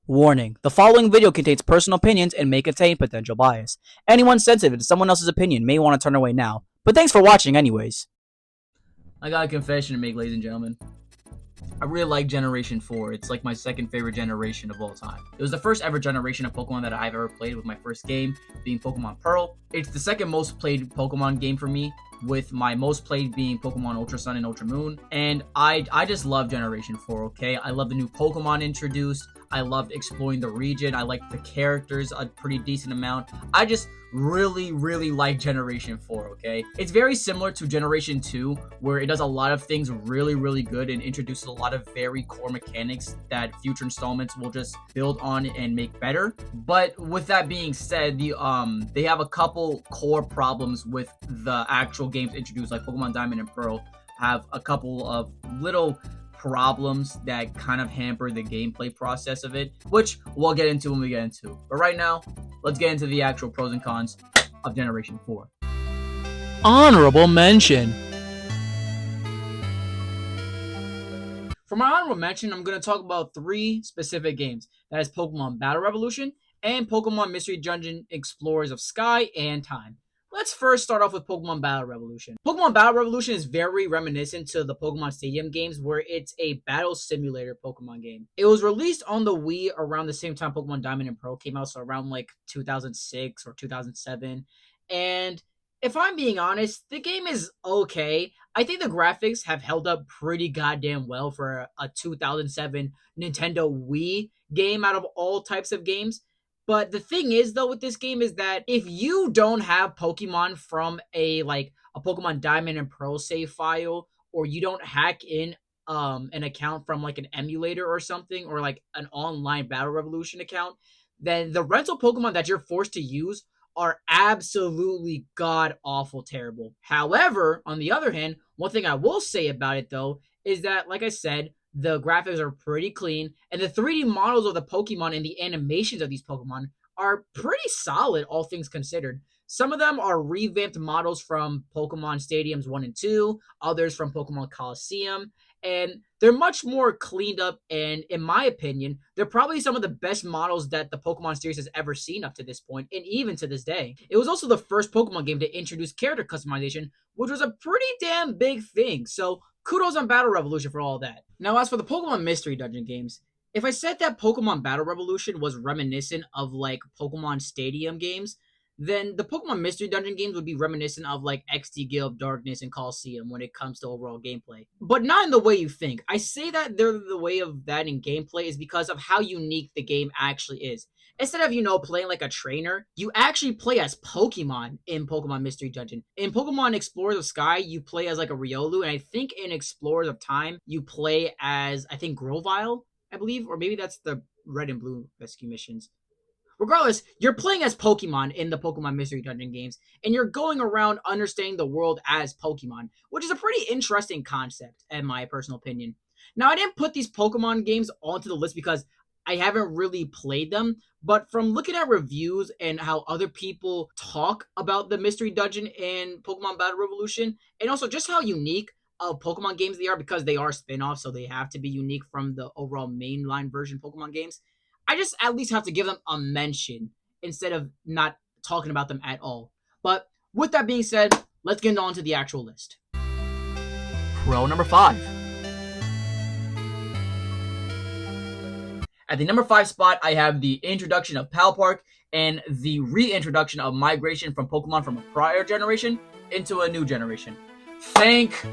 Warning: the following video contains personal opinions and may contain potential bias. Anyone sensitive to someone else's opinion may want to turn away now. But thanks for watching anyways. I got a confession to make, ladies and gentlemen. I really like Generation 4. It's like my second favorite generation of all time. It was the first ever generation of Pokemon that I've ever played, with my first game being Pokemon Pearl. It's the second most played Pokemon game for me, with my most played being Pokemon Ultra Sun and Ultra Moon. And I just love Generation 4, okay? I love the new Pokemon introduced. I loved exploring the region. I liked the characters a pretty decent amount. I just really like Generation 4, okay? It's very similar to Generation 2, where it does a lot of things really good and introduces a lot of very core mechanics that future installments will just build on and make better. But with that being said, they have a couple core problems with the actual games introduced, like Pokemon Diamond and Pearl have a couple of little problems that kind of hamper the gameplay process of it, which we'll get into when we get into it. But right now, let's get into the actual pros and cons of Generation 4. Honorable mention. For my honorable mention, I'm going to talk about three specific games. That is Pokemon Battle Revolution and Pokemon Mystery Dungeon Explorers of Sky and Time. Let's first start off with Pokemon Battle Revolution. Pokemon Battle Revolution is very reminiscent to the Pokemon Stadium games, where it's a battle simulator Pokemon game. It was released on the Wii around the same time Pokemon Diamond and Pearl came out, so around like 2006 or 2007. And if I'm being honest, the game is okay. I think the graphics have held up pretty goddamn well for a 2007 Nintendo Wii game out of all types of games. But the thing is, though, with this game is that if you don't have Pokemon from a Pokemon Diamond and Pearl save file, or you don't hack in an account from like an emulator or something, or like an online Battle Revolution account, then the rental Pokemon that you're forced to use are absolutely god awful terrible. However, on the other hand, one thing I will say about it, though, is that, like I said, the graphics are pretty clean, and the 3D models of the Pokemon and the animations of these Pokemon are pretty solid, all things considered. Some of them are revamped models from Pokemon Stadiums 1 and 2, others from Pokemon Coliseum, and they're much more cleaned up, and in my opinion, they're probably some of the best models that the Pokemon series has ever seen up to this point, and even to this day. It was also the first Pokemon game to introduce character customization, which was a pretty damn big thing, so kudos on Battle Revolution for all that. Now, as for the Pokemon Mystery Dungeon games, if I said that Pokemon Battle Revolution was reminiscent of like Pokemon Stadium games, then the Pokemon Mystery Dungeon games would be reminiscent of like XD Guild, Darkness, and Coliseum when it comes to overall gameplay. But not in the way you think. I say that they're the way of that in gameplay is because of how unique the game actually is. Instead of, playing like a trainer, you actually play as Pokemon in Pokemon Mystery Dungeon. In Pokemon Explorers of Sky, you play as like a Riolu, and I think in Explorers of Time, you play as, I think, Grovyle, I believe, or maybe that's the Red and Blue rescue missions. Regardless, you're playing as Pokemon in the Pokemon Mystery Dungeon games, and you're going around understanding the world as Pokemon, which is a pretty interesting concept, in my personal opinion. Now, I didn't put these Pokemon games onto the list because I haven't really played them, but from looking at reviews and how other people talk about the Mystery Dungeon and Pokemon Battle Revolution, and also just how unique of Pokemon games they are, because they are spin-offs, so they have to be unique from the overall mainline version Pokemon games, I just at least have to give them a mention instead of not talking about them at all. But with that being said, let's get on to the actual list. Pro number 5. At the number 5 spot, I have the introduction of Pal Park and the reintroduction of migration from Pokemon from a prior generation into a new generation. Thank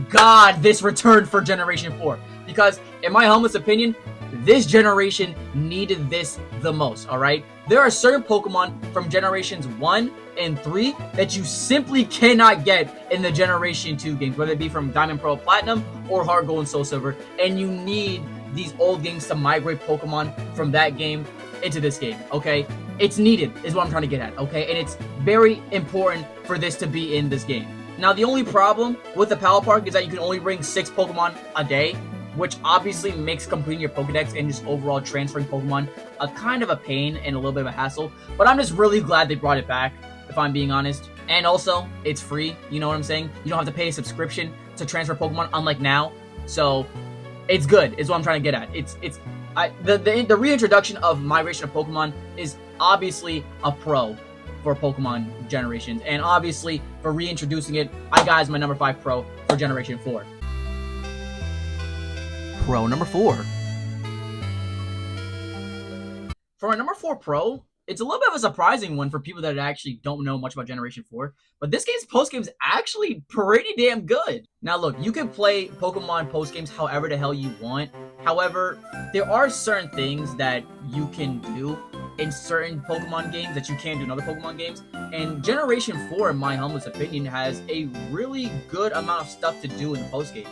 God this returned for Generation 4, because in my humblest opinion, this generation needed this the most, alright? There are certain Pokemon from Generations 1 and 3 that you simply cannot get in the Generation 2 games, whether it be from Diamond Pearl Platinum or Heart Gold and Soul Silver, and you need these old games to migrate Pokemon from that game into this game, okay? It's needed, is what I'm trying to get at, okay? And it's very important for this to be in this game. Now, the only problem with the Pal Park is that you can only bring 6 Pokemon a day, which obviously makes completing your Pokedex and just overall transferring Pokemon a kind of a pain and a little bit of a hassle. But I'm just really glad they brought it back, if I'm being honest. And also, it's free, you know what I'm saying? You don't have to pay a subscription to transfer Pokemon, unlike now. So, it's good, is what I'm trying to get at. It's The reintroduction of migration of Pokemon is obviously a pro for Pokemon generations, and obviously for reintroducing it, I got as my number 5 pro for Generation 4. Pro number 4. For my number 4 pro, it's a little bit of a surprising one for people that actually don't know much about Generation 4, but this game's post-game is actually pretty damn good. Now look, you can play Pokemon post-games however the hell you want. However, there are certain things that you can do in certain Pokemon games that you can't do in other Pokemon games. And Generation 4, in my humblest opinion, has a really good amount of stuff to do in the post-game.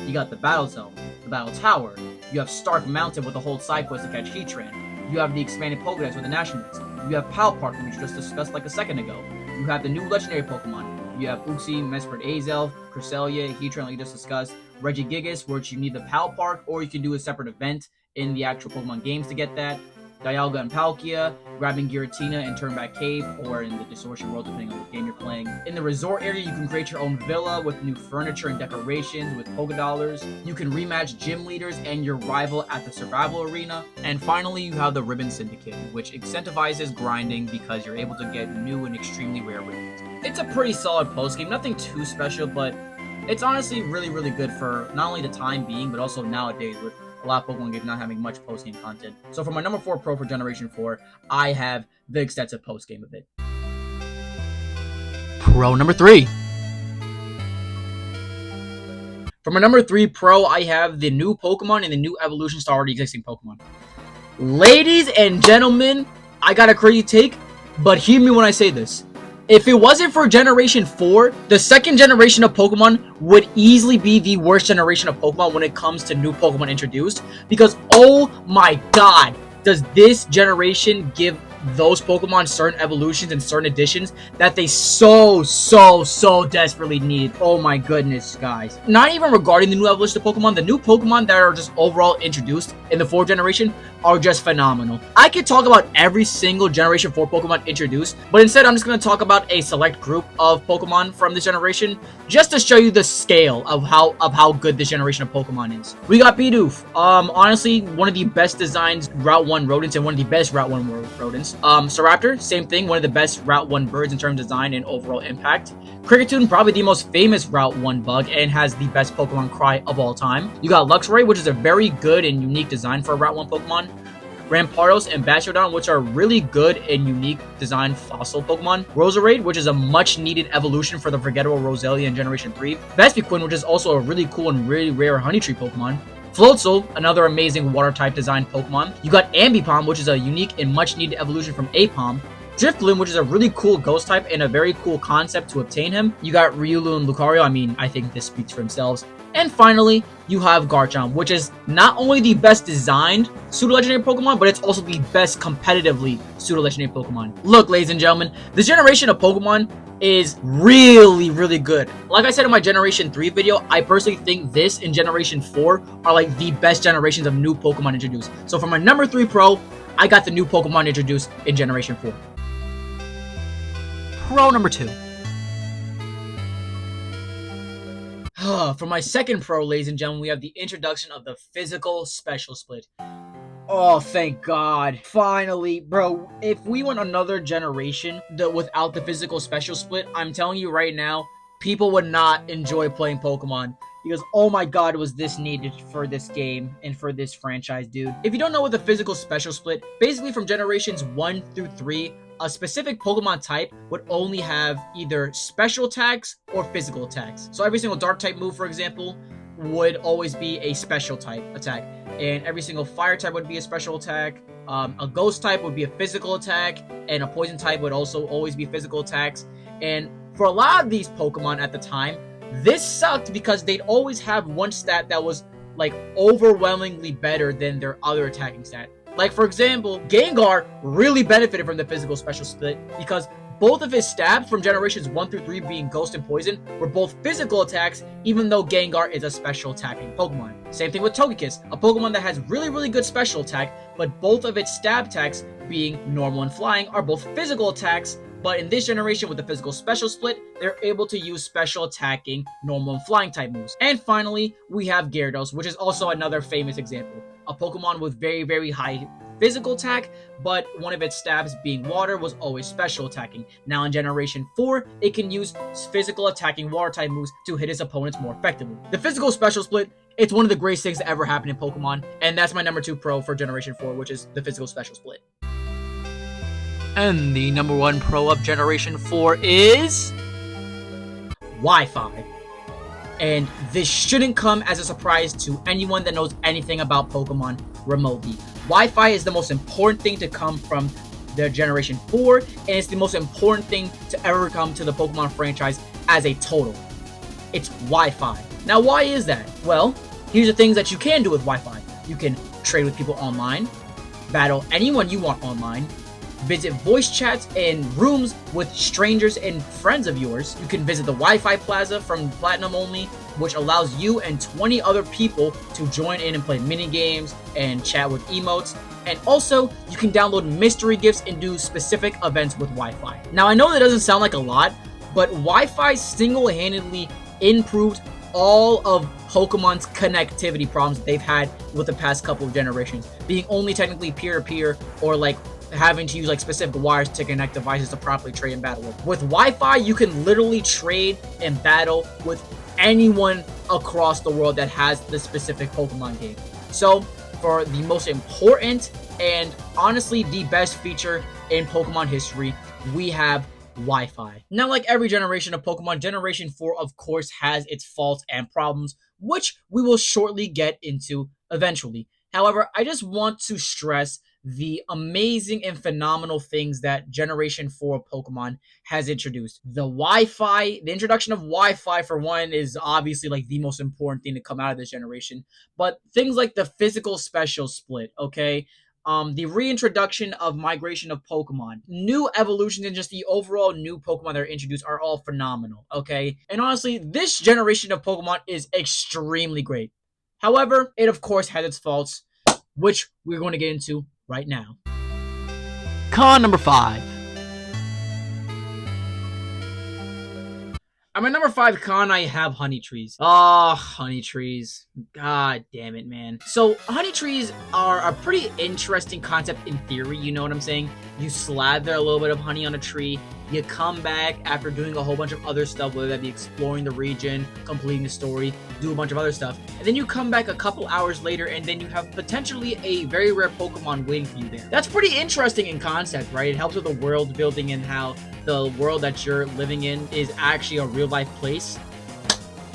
You got the Battle Zone, the Battle Tower, you have Stark Mountain with the whole side quest to catch Heatran, you have the expanded Pokédex with the National Mix, you have Pal Park, which we just discussed like a second ago, you have the new legendary Pokemon, you have Uxie, Mesprit Azelf, Cresselia, Heatran like you just discussed, Regigigas, which you need the Pal Park, or you can do a separate event in the actual Pokemon games to get that, Dialga and Palkia, grabbing Giratina in Turnback Cave, or in the Distortion World, depending on what game you're playing. In the resort area, you can create your own villa with new furniture and decorations with Pokédollars. You can rematch gym leaders and your rival at the Survival Arena. And finally, you have the Ribbon Syndicate, which incentivizes grinding because you're able to get new and extremely rare ribbons. It's a pretty solid post-game, nothing too special, but it's honestly really, really good for not only the time being, but also nowadays with a lot of Pokemon games not having much post-game content. So for my number 4 pro for Generation 4, I have the extensive post-game of it. Pro number 3. For my number 3 pro, I have the new Pokemon and the new evolutions to already existing Pokemon. Ladies and gentlemen, I got a crazy take, but hear me when I say this. If it wasn't for Generation 4, the second generation of Pokemon would easily be the worst generation of Pokemon when it comes to new Pokemon introduced. Because, oh my god, does this generation give those Pokemon certain evolutions and certain additions that they so desperately need. Oh my goodness, guys. Not even regarding the new evolution of Pokemon, the new Pokemon that are just overall introduced in the 4th generation are just phenomenal. I could talk about every single Generation 4 Pokemon introduced, but instead I'm just going to talk about a select group of Pokemon from this generation, just to show you the scale of how good this generation of Pokemon is. We got Bidoof. Honestly, one of the best designed Route 1 rodents and one of the best Route 1 rodents. Staraptor, same thing, one of the best Route 1 birds in terms of design and overall impact. Kricketune, probably the most famous Route 1 bug and has the best Pokemon cry of all time. You got Luxray, which is a very good and unique design for a Route 1 Pokemon. Rampardos and Bastiodon, which are really good and unique design fossil Pokemon. Roserade, which is a much needed evolution for the forgettable Roselia in Generation 3. Vespiquen, which is also a really cool and really rare Honeytree Pokemon. Floatzel, another amazing water-type designed Pokemon. You got Ambipom, which is a unique and much-needed evolution from Apom. Drifloon, which is a really cool ghost type and a very cool concept to obtain him. You got Riolu and Lucario. I mean, I think this speaks for themselves. And finally, you have Garchomp, which is not only the best designed pseudo-legendary Pokemon, but it's also the best competitively pseudo-legendary Pokemon. Look, ladies and gentlemen, this generation of Pokemon is really good. Like I said in my Generation 3 video, I personally think this and Generation 4 are like the best generations of new Pokemon introduced. So for my number 3 pro, I got the new Pokemon introduced in Generation 4. Pro number 2. For my second pro, ladies and gentlemen, we have the introduction of the physical special split. Oh, thank God. Finally, bro, if we went another generation without the physical special split, I'm telling you right now, people would not enjoy playing Pokemon. Because, oh my god, was this needed for this game and for this franchise, dude. If you don't know what the physical special split, basically from generations 1 through 3, a specific Pokemon type would only have either special attacks or physical attacks. So every single dark type move, for example, would always be a special type attack. And every single fire type would be a special attack. A ghost type would be a physical attack. And a poison type would also always be physical attacks. And for a lot of these Pokemon at the time, this sucked because they'd always have one stat that was like overwhelmingly better than their other attacking stat. Like, for example, Gengar really benefited from the physical special split because both of his stabs from generations 1 through 3 being Ghost and Poison were both physical attacks, even though Gengar is a special attacking Pokemon. Same thing with Togekiss, a Pokemon that has really good special attack, but both of its stab attacks, being normal and flying, are both physical attacks. But in this generation with the physical special split, they're able to use special attacking, normal and flying type moves. And finally, we have Gyarados, which is also another famous example. a Pokemon with very, very high physical attack, but one of its stabs, being water, was always special attacking. Now in Generation 4, it can use physical attacking water type moves to hit its opponents more effectively. The physical special split, it's one of the greatest things to ever happen in Pokemon, and that's my number 2 pro for Generation 4, which is the physical special split. And the number 1 pro of Generation 4 is Wi-Fi. And this shouldn't come as a surprise to anyone that knows anything about Pokemon remotely. Wi-Fi is the most important thing to come from the Generation 4, and it's the most important thing to ever come to the Pokemon franchise as a total. It's Wi-Fi. Now, why is that? Well, here's the things that you can do with Wi-Fi. You can trade with people online, battle anyone you want online, visit voice chats and rooms with strangers and friends of yours. You can visit the Wi-Fi Plaza from Platinum only, which allows you and 20 other people to join in and play mini games and chat with emotes. And also, you can download mystery gifts and do specific events with Wi-Fi. Now, I know that doesn't sound like a lot, but Wi-Fi single-handedly improved all of Pokemon's connectivity problems they've had with the past couple of generations, being only technically peer-to-peer or like having to use like specific wires to connect devices to properly trade and battle with. With Wi-Fi, you can literally trade and battle with anyone across the world that has the specific Pokemon game. So, for the most important and honestly the best feature in Pokemon history, we have Wi-Fi. Now, like every generation of Pokemon, Generation 4 of course has its faults and problems, which we will shortly get into eventually. However, I just want to stress the amazing and phenomenal things that Generation 4 of Pokemon has introduced. The introduction of Wi-Fi for one is obviously like the most important thing to come out of this generation. But things like the physical special split, okay? The reintroduction of migration of Pokemon, new evolutions, and just the overall new Pokemon that are introduced are all phenomenal, okay? And honestly, this generation of Pokemon is extremely great. However, it of course has its faults, which we're going to get into right now. Con number 5. At my number 5 con, I have honey trees. Oh, honey trees. God damn it, man. So, honey trees are a pretty interesting concept in theory, you know what I'm saying? You slather a little bit of honey on a tree, you come back after doing a whole bunch of other stuff, whether that be exploring the region, completing the story, do a bunch of other stuff, and then you come back a couple hours later, and then you have potentially a very rare Pokemon waiting for you there. That's pretty interesting in concept, right? It helps with the world building and how the world that you're living in is actually a real life place.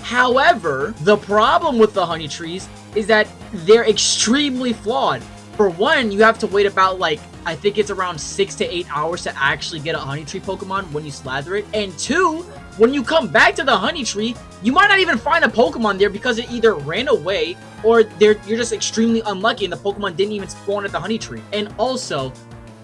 However, the problem with the honey trees is that they're extremely flawed. For one, you have to wait about I think it's around 6 to 8 hours to actually get a honey tree Pokemon when you slather it. And two, when you come back to the honey tree, you might not even find a Pokemon there because it either ran away or you're just extremely unlucky and the Pokemon didn't even spawn at the honey tree. And also,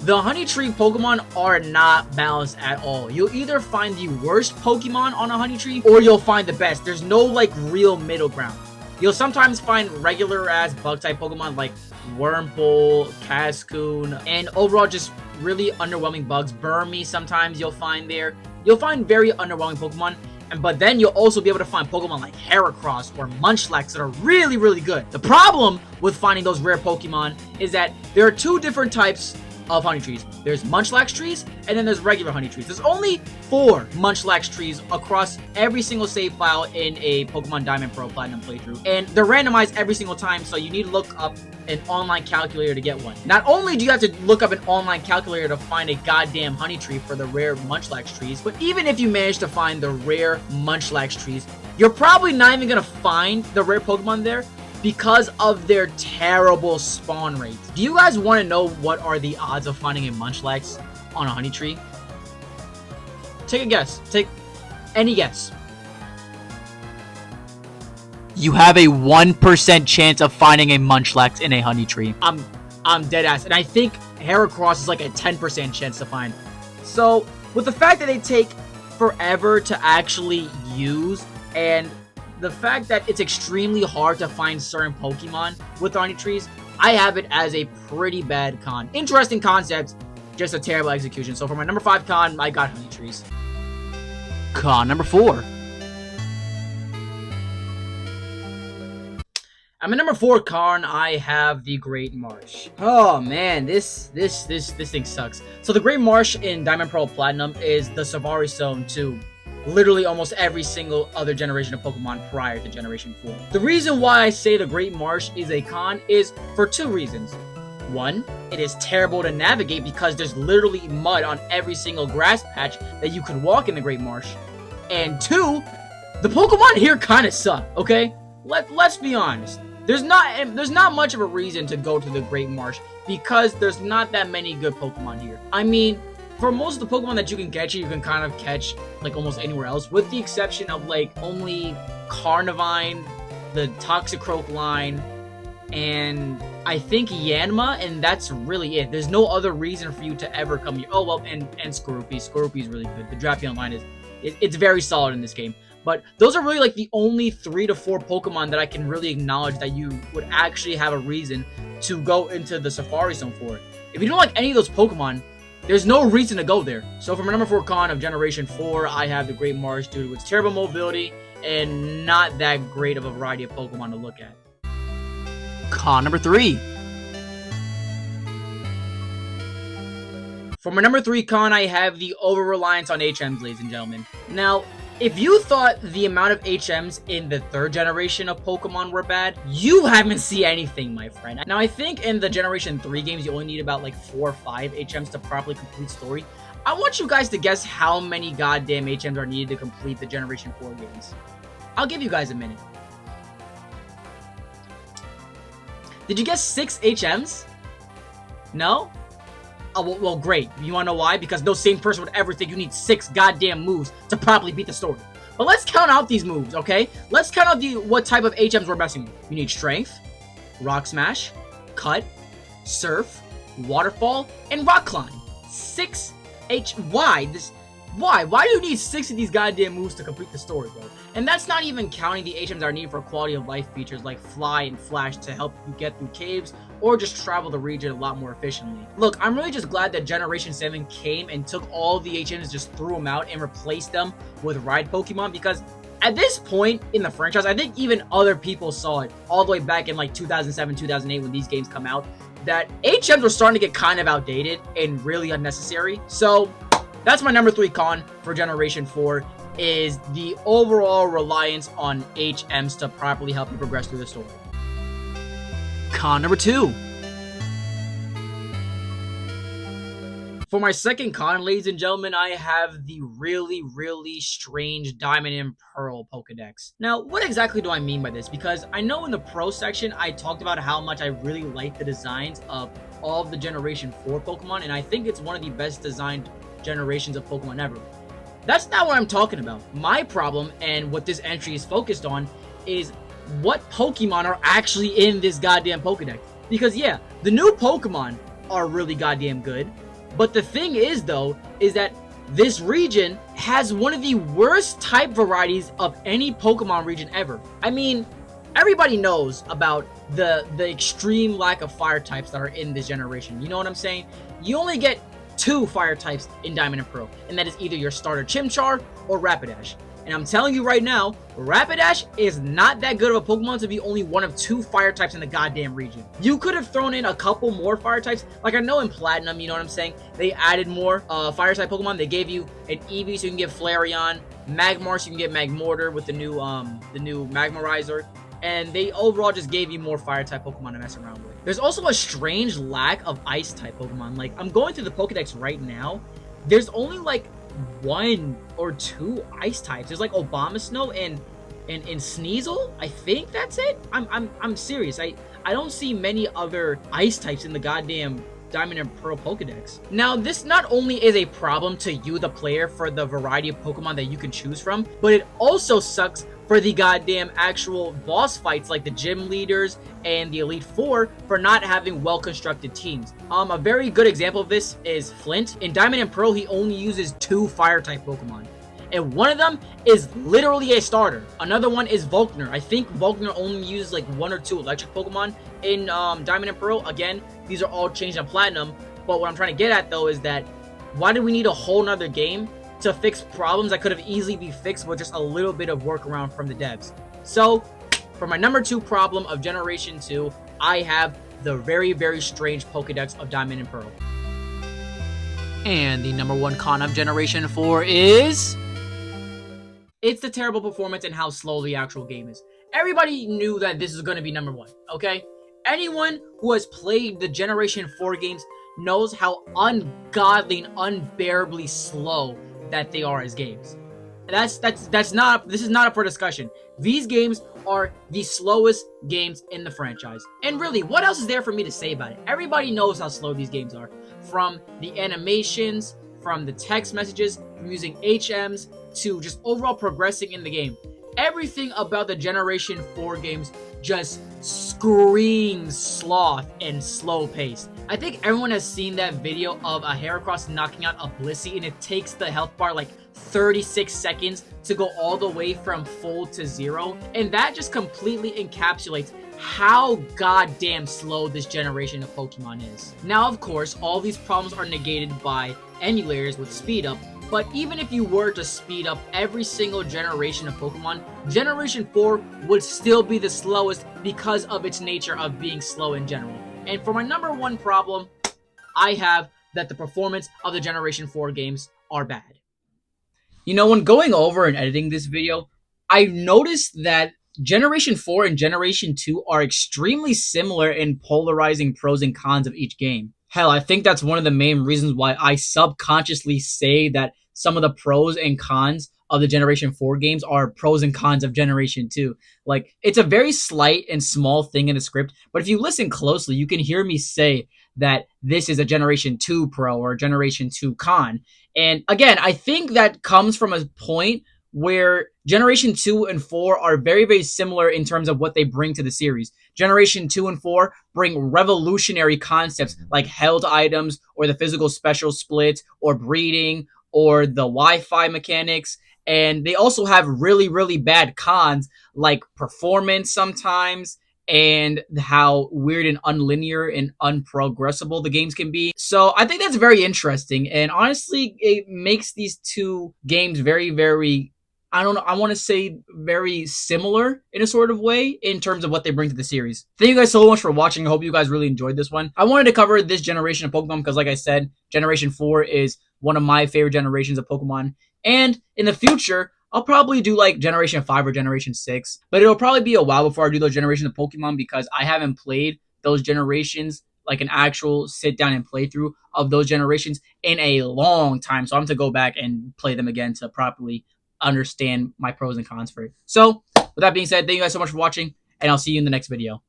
the honey tree Pokemon are not balanced at all. You'll either find the worst Pokemon on a honey tree or you'll find the best. There's no real middle ground. You'll sometimes find regular ass bug type Pokemon like Wurmple, Cascoon, and overall just really underwhelming bugs. Burmy sometimes you'll find there. You'll find very underwhelming Pokemon, but then you'll also be able to find Pokemon like Heracross or Munchlax that are really, really good. The problem with finding those rare Pokemon is that there are two different types of honey trees. There's Munchlax trees, and then there's regular honey trees. There's only 4 Munchlax trees across every single save file in a Pokemon Diamond Pro Platinum playthrough, and they're randomized every single time, so you need to look up an online calculator to get one. Not only do you have to look up an online calculator to find a goddamn honey tree for the rare Munchlax trees, but even if you manage to find the rare Munchlax trees, you're probably not even gonna find the rare Pokemon there because of their terrible spawn rates. Do you guys want to know what are the odds of finding a Munchlax on a honey tree? Take a guess. Take any guess. You have a 1% chance of finding a Munchlax in a honey tree. I'm dead ass. And I think Heracross is like a 10% chance to find. So, with the fact that they take forever to actually use, and the fact that it's extremely hard to find certain Pokemon with honey trees, I have it as a pretty bad con. Interesting concept, just a terrible execution. So for my number 5 con, I got honey trees. Con number 4. At my number 4 con, I have the Great Marsh. Oh man, this thing sucks. So the Great Marsh in Diamond Pearl Platinum is the Safari Stone to literally almost every single other generation of Pokemon prior to Generation 4. The reason why I say the Great Marsh is a con is for 2 reasons. One, it is terrible to navigate because there's literally mud on every single grass patch that you could walk in the Great Marsh. And 2, the Pokemon here kind of suck, okay? Let's be honest. There's not much of a reason to go to the Great Marsh because there's not that many good Pokemon here. I mean, for most of the Pokemon that you can catch, you can kind of catch like almost anywhere else, with the exception of like only Carnivine, the Toxicroak line, and I think Yanma, and that's really it. There's no other reason for you to ever come here. Oh well, and Skorupi. Skorupi is really good. The Drapion line it's very solid in this game. But those are really like the only 3 to 4 Pokemon that I can really acknowledge that you would actually have a reason to go into the Safari Zone for. If you don't like any of those Pokemon, there's no reason to go there. So for my number 4 con of Generation 4, I have the Great Marsh due to its terrible mobility and not that great of a variety of Pokemon to look at. Con number 3. For my number 3 con, I have the over-reliance on HMs, ladies and gentlemen. Now, if you thought the amount of HMs in the 3rd generation of Pokemon were bad, you haven't seen anything, my friend. Now, I think in the Generation 3 games, you only need about like 4 or 5 HMs to properly complete story. I want you guys to guess how many goddamn HMs are needed to complete the Generation 4 games. I'll give you guys a minute. Did you guess 6 HMs? No? Oh, well, great. You wanna know why? Because no sane person would ever think you need 6 goddamn moves to properly beat the story. But let's count out these moves, okay? Let's count out what type of HMs we're messing with. You need Strength, Rock Smash, Cut, Surf, Waterfall, and Rock Climb. 6 Why? Why do you need 6 of these goddamn moves to complete the story, bro? And that's not even counting the HMs that are needed for quality of life features like Fly and Flash to help you get through caves or just travel the region a lot more efficiently. Look, I'm really just glad that Generation 7 came and took all the HMs, just threw them out and replaced them with Ride Pokemon, because at this point in the franchise, I think even other people saw it all the way back in like 2007, 2008 when these games come out, that HMs were starting to get kind of outdated and really unnecessary. So that's my number 3 con for Generation 4, is the overall reliance on HMs to properly help you progress through the story. Con number 2. For my second con, ladies and gentlemen, I have the really strange Diamond and Pearl Pokedex. Now, what exactly do I mean by this? Because I know in the Pro section, I talked about how much I really like the designs of all of the Generation 4 Pokemon, and I think it's one of the best designed generations of Pokemon ever. That's not what I'm talking about. My problem, and what this entry is focused on, is what Pokemon are actually in this goddamn Pokedex. Because yeah, the new Pokemon are really goddamn good, but the thing is though, is that this region has one of the worst type varieties of any Pokemon region ever. I mean, everybody knows about the extreme lack of fire types that are in this generation. You know what I'm saying? You only get 2 fire types in Diamond and Pearl, and that is either your starter Chimchar or Rapidash. And I'm telling you right now, Rapidash is not that good of a Pokemon to be only one of 2 fire types in the goddamn region. You could have thrown in a couple more fire types. Like I know in Platinum, you know what I'm saying? They added more fire type Pokemon. They gave you an Eevee so you can get Flareon, Magmar so you can get Magmortar with the new Magmarizer. And they overall just gave you more fire type Pokemon to mess around with. There's also a strange lack of ice type Pokemon. Like I'm going through the Pokedex right now. There's only like 1 or 2 ice types. There's like Abomasnow and Sneasel. I think that's it. I'm serious. I don't see many other ice types in the goddamn Diamond and Pearl Pokedex. Now, this not only is a problem to you, the player, for the variety of Pokemon that you can choose from, but it also sucks for the goddamn actual boss fights like the gym leaders and the Elite Four for not having well-constructed teams. A very good example of this is Flint. In Diamond and Pearl, he only uses 2 fire-type Pokemon, and one of them is literally a starter. Another one is Volkner. I think Volkner only uses like 1 or 2 electric Pokemon in Diamond and Pearl. Again, these are all changed on Platinum, but what I'm trying to get at though is that why do we need a whole nother game to fix problems that could have easily been fixed with just a little bit of workaround from the devs? So For my number 2 problem of Generation 2, I have the very, very strange Pokedex of Diamond and Pearl. And the number 1 con of Generation 4 is... it's the terrible performance and how slow the actual game is. Everybody knew that this is going to be number 1, okay? Anyone who has played the Generation 4 games knows how ungodly and unbearably slow that they are as games. This is not up for discussion. These games are the slowest games in the franchise. And really, what else is there for me to say about it? Everybody knows how slow these games are. From the animations, from the text messages, from using HMs, to just overall progressing in the game. Everything about the Generation 4 games just screams sloth and slow pace. I think everyone has seen that video of a Heracross knocking out a Blissey, and it takes the health bar like 36 seconds to go all the way from full to 0, and that just completely encapsulates how goddamn slow this generation of Pokemon is. Now, of course, all these problems are negated by emulators with speed up, but even if you were to speed up every single generation of Pokemon, Generation 4 would still be the slowest because of its nature of being slow in general. And for my number 1 problem, I have that the performance of the Generation 4 games are bad. You know, when going over and editing this video, I noticed that Generation 4 and Generation 2 are extremely similar in polarizing pros and cons of each game. Hell, I think that's one of the main reasons why I subconsciously say that some of the pros and cons of the Generation 4 games are pros and cons of Generation 2. Like, it's a very slight and small thing in the script, but if you listen closely, you can hear me say that this is a Generation 2 pro or a Generation 2 con. And again, I think that comes from a point where Generation 2 and 4 are very, very similar in terms of what they bring to the series. Generation 2 and 4 bring revolutionary concepts like held items or the physical special splits or breeding or the Wi-Fi mechanics. And they also have really, really bad cons like performance sometimes and how weird and unlinear and unprogressible the games can be. So I think that's very interesting. And honestly, it makes these two games very, very, I don't know, I want to say very similar in a sort of way in terms of what they bring to the series. Thank you guys so much for watching. I hope you guys really enjoyed this one. I wanted to cover this generation of Pokemon because, like I said, Generation 4 is one of my favorite generations of Pokemon. And in the future, I'll probably do like Generation 5 or Generation 6. But it'll probably be a while before I do those generations of Pokemon because I haven't played those generations, like an actual sit down and playthrough of those generations in a long time. So I'm going to go back and play them again to properly understand my pros and cons for it. So with that being said, thank you guys so much for watching, and I'll see you in the next video.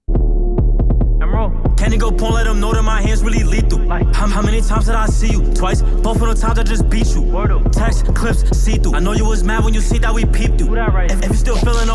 Can you go point, let them know that my hands really lethal? How many times did I see you? Twice. Both of the times I just beat you. Text, clips, see through. I know you was mad when you see that we peeped you. If you still feeling